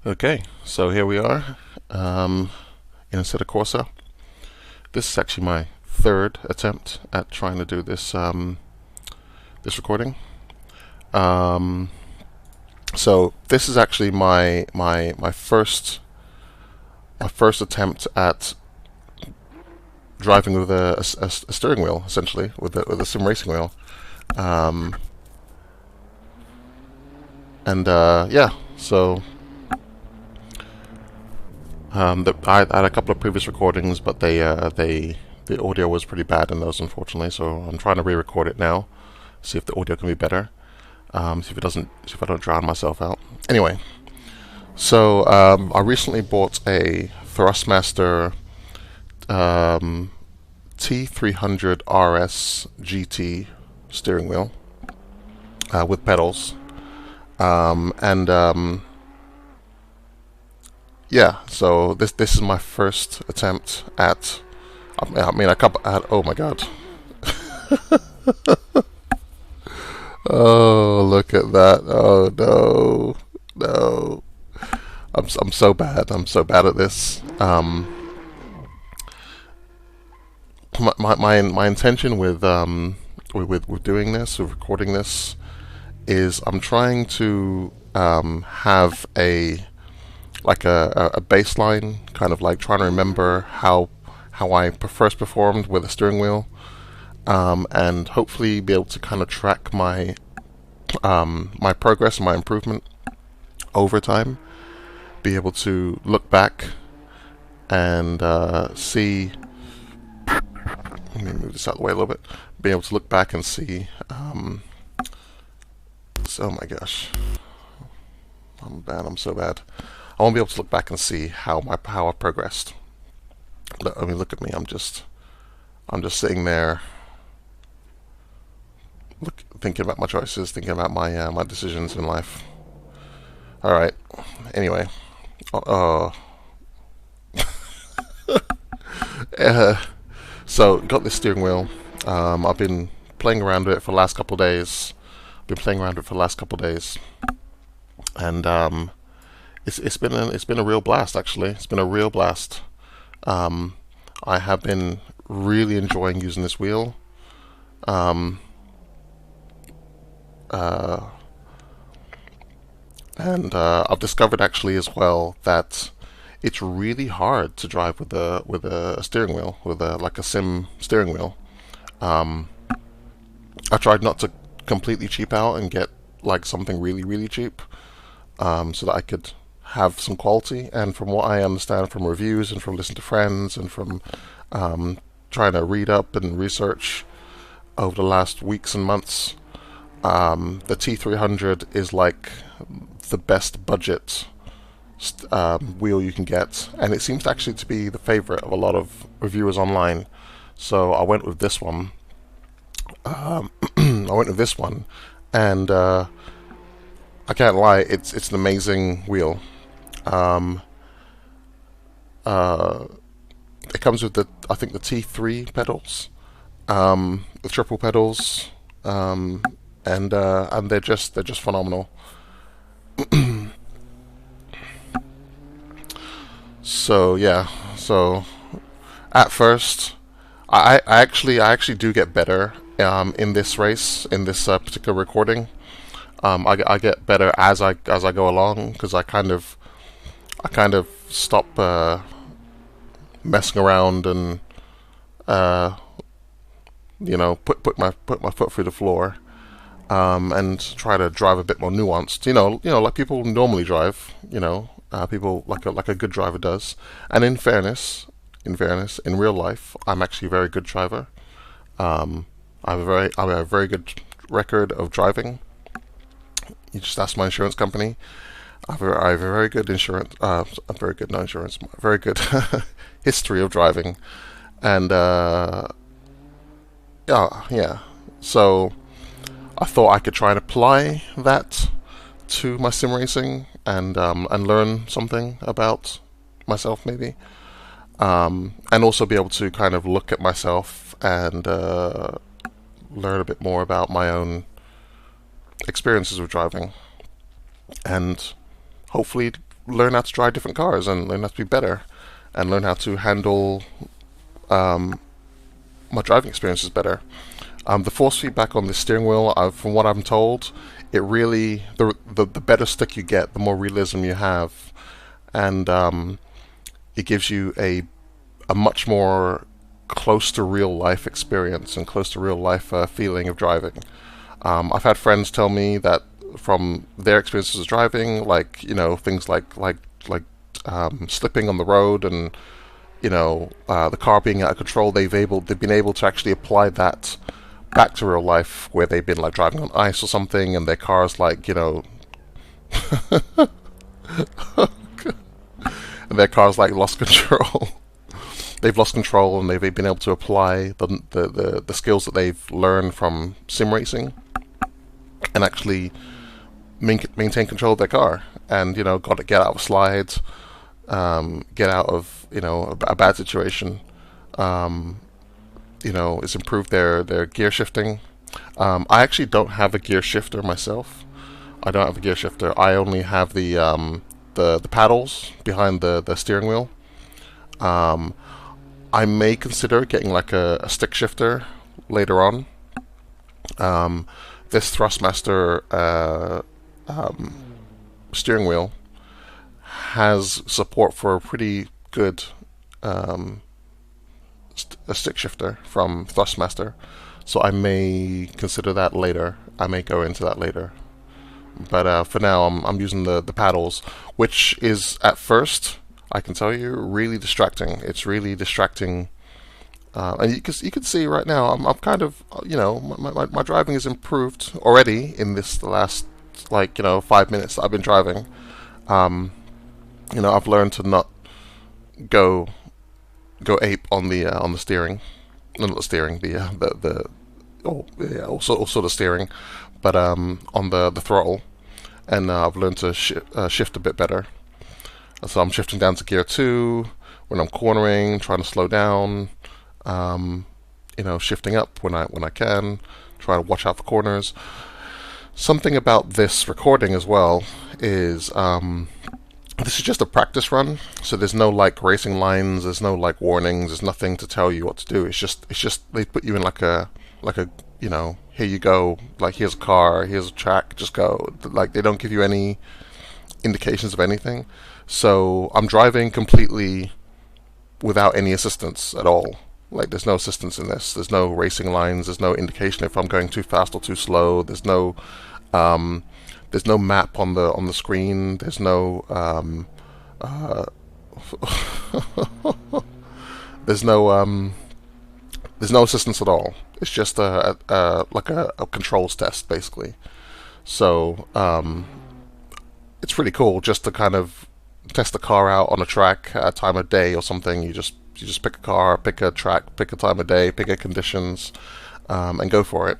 Okay, so here we are in Assetto Corsa. This is actually my third attempt at trying to do this recording. Um, so this is actually my first attempt at driving with a steering wheel, essentially with a sim racing wheel. Um, yeah, so I had a couple of previous recordings, but the audio was pretty bad in those, unfortunately. So I'm trying to re-record it now, see if the audio can be better. See if I don't drown myself out. Anyway, so I recently bought a Thrustmaster T300RS-GT steering wheel with pedals, and yeah, so this is my first attempt at. I mean, a couple. Oh my god! Oh, look at that! Oh no, no! I'm so bad. I'm so bad at this. My intention with doing this, with recording this, is I'm trying to have a baseline, kind of like trying to remember how I first performed with a steering wheel, and hopefully be able to kind of track my progress and my improvement over time. Be able to look back and see. Let me move this out of the way a little bit. Be able to look back and see. Oh my gosh, I'm bad. I'm so bad. I want to be able to look back and see how I progressed. I mean, look at me. I'm just sitting there, thinking about my choices, thinking about my decisions in life. All right. Anyway, uh, uh, so got this steering wheel. I've been playing around with it for the last couple of days. And it's been a real blast. Actually, it's been a real blast. Um, I have been really enjoying using this wheel. Um, uh, and I've discovered actually as well that it's really hard to drive with a steering wheel, with like a sim steering wheel. Um, I tried not to completely cheap out and get like something really cheap, so that I could have some quality. And from what I understand from reviews and from listening to friends and from um, trying to read up and research over the last weeks and months, the T300 is like the best budget wheel you can get, and it seems actually to be the favorite of a lot of reviewers online. So I went with this one. I went with this one, and I can't lie, it's an amazing wheel. Um, uh, it comes with I think the T3 pedals, the triple pedals, and they're just phenomenal. So yeah, so at first, I actually do get better in this race, in this particular recording. I get better as I go along, because I kind of stop messing around and uh, put my foot through the floor, and try to drive a bit more nuanced. Like people normally drive. People like a good driver does. And in real life, I'm actually a very good driver. I have a very good record of driving. You just ask my insurance company. I have a very good insurance, a very good no insurance, very good history of driving, and yeah. So I thought I could try and apply that to my sim racing and learn something about myself, maybe, and also be able to kind of look at myself and learn a bit more about my own experiences with driving, and hopefully learn how to drive different cars and learn how to be better and learn how to handle um, my driving experiences better. The force feedback on the steering wheel, from what I'm told, it really the better stick you get, the more realism you have, and it gives you a much more close to real life experience and close to real life feeling of driving. I've had friends tell me that from their experiences driving, like things like slipping on the road and the car being out of control, they've been able to actually apply that back to real life where they've been like driving on ice or something and their car's like and their car's like lost control. They've lost control and they've been able to apply the skills that they've learned from sim racing and actually maintain control of their car and got to get out of slides, get out of a bad situation. It's improved their gear shifting. I actually don't have a gear shifter myself. I don't have a gear shifter. I only have the paddles behind the steering wheel. I may consider getting like a stick shifter later on. This Thrustmaster steering wheel has support for a pretty good a stick shifter from Thrustmaster, so I may consider that later. I may go into that later. But for now, I'm using the paddles, which is at first, I can tell you, really distracting. It's really distracting, and you can see right now, I'm kind of my driving has improved already in the last 5 minutes that I've been driving. I've learned to not go ape on the steering, no, not the steering, also the steering, but on the throttle, and I've learned to shift a bit better. So I'm shifting down to gear 2 when I'm cornering, trying to slow down, shifting up when I can, try to watch out for corners. Something about this recording as well is this is just a practice run, so there's no like racing lines, there's no like warnings, there's nothing to tell you what to do. It's just they put you in like a here you go, like here's a car, here's a track, just go. Like they don't give you any indications of anything. So I'm driving completely without any assistance at all. Like there's no assistance in this. There's no racing lines. There's no indication if I'm going too fast or too slow. There's no map on the screen. There's no there's no there's no assistance at all. It's just like a controls test basically. So it's pretty cool just to kind of test the car out on a track at a time of day or something. You just pick a car, pick a track, pick a time of day, pick a conditions, and go for it.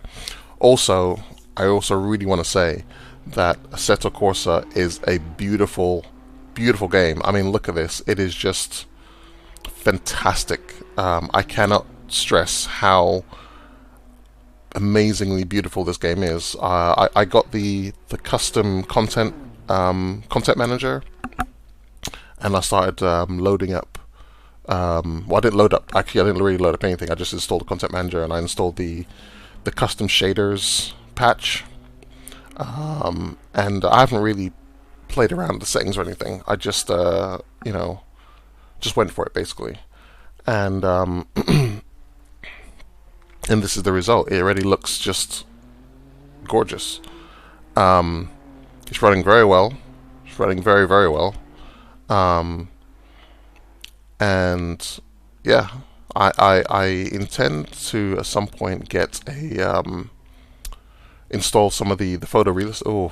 Also, I also really want to say that Assetto Corsa is a beautiful, beautiful game. I mean, look at this. It is just fantastic. I cannot stress how amazingly beautiful this game is. I got the custom content manager, and I started loading up. Well, I didn't load up. Actually, I didn't really load up anything. I just installed the content manager and I installed the custom shaders patch. And I haven't really played around with the settings or anything. I just just went for it basically. And and this is the result. It already looks just gorgeous. It's running very well. It's running very, very well. And yeah, I intend to at some point get a install some of the photorealistic.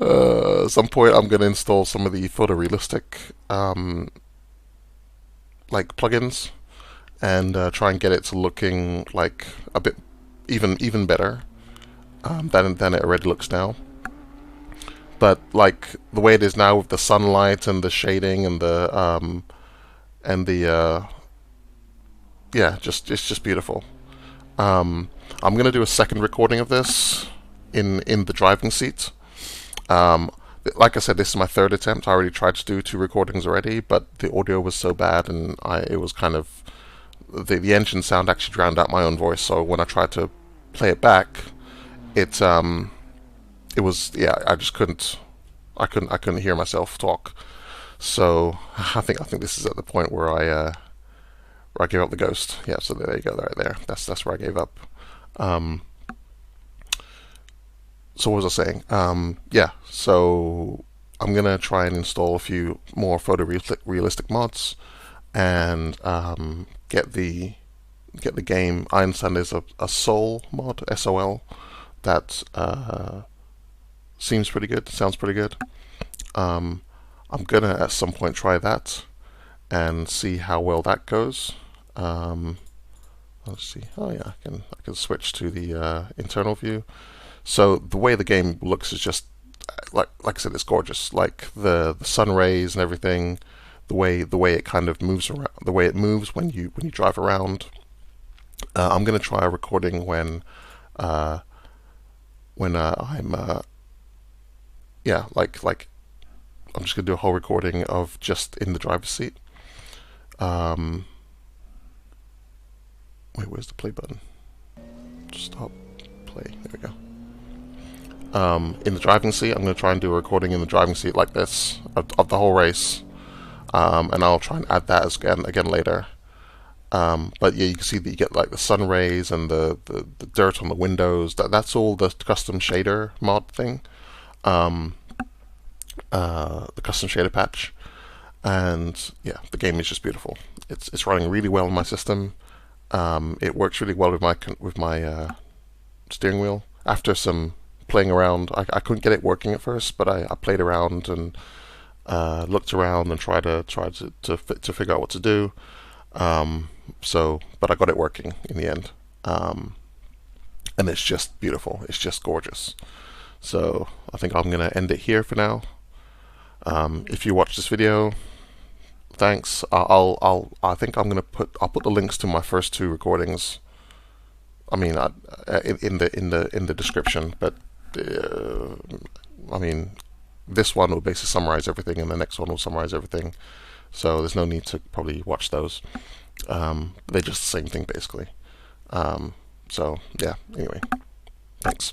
Oh, at some point I'm gonna install some of the photorealistic like plugins and try and get it to looking like a bit even better than it already looks now. But like the way it is now with the sunlight and the shading and the yeah, it's just beautiful. I'm gonna do a second recording of this in the driving seat. Um, like I said, this is my third attempt. I already tried to do two recordings already, but the audio was so bad, and it was kind of the engine sound actually drowned out my own voice. So when I tried to play it back, it it was, yeah, I just couldn't. I couldn't hear myself talk. So I think this is at the point where I gave up the ghost. Yeah, so there you go, right there. That's where I gave up. Um, so what was I saying? Yeah, so I'm gonna try and install a few more photorealistic mods and get the game. I understand there's a Soul mod, SOL, that seems pretty good, sounds pretty good. Um, I'm gonna at some point try that and see how well that goes. Um, let's see. Oh yeah, I can switch to the internal view. So the way the game looks is just like I said, it's gorgeous. Like the sun rays and everything, the way it kind of moves around, the way it moves when you drive around. I'm gonna try a recording uh, when I'm yeah, like I'm just gonna do a whole recording of just in the driver's seat. Um, wait, where's the play button? Stop, play. There we go. In the driving seat, I'm going to try and do a recording in the driving seat like this of the whole race, and I'll try and add that again later. But yeah, you can see that you get like the sun rays and the dirt on the windows. That's all the custom shader mod thing, the custom shader patch, and yeah, the game is just beautiful. It's running really well in my system. It works really well with my steering wheel. After some playing around, I couldn't get it working at first, but I played around and looked around and tried to figure out what to do. But I got it working in the end, and it's just beautiful. It's just gorgeous. So I think I'm gonna end it here for now. If you watch this video, thanks. I think I'll put the links to my first two recordings. I mean, in the description, but I mean, this one will basically summarize everything, and the next one will summarize everything. So there's no need to probably watch those. They're just the same thing basically. So yeah. Anyway, thanks.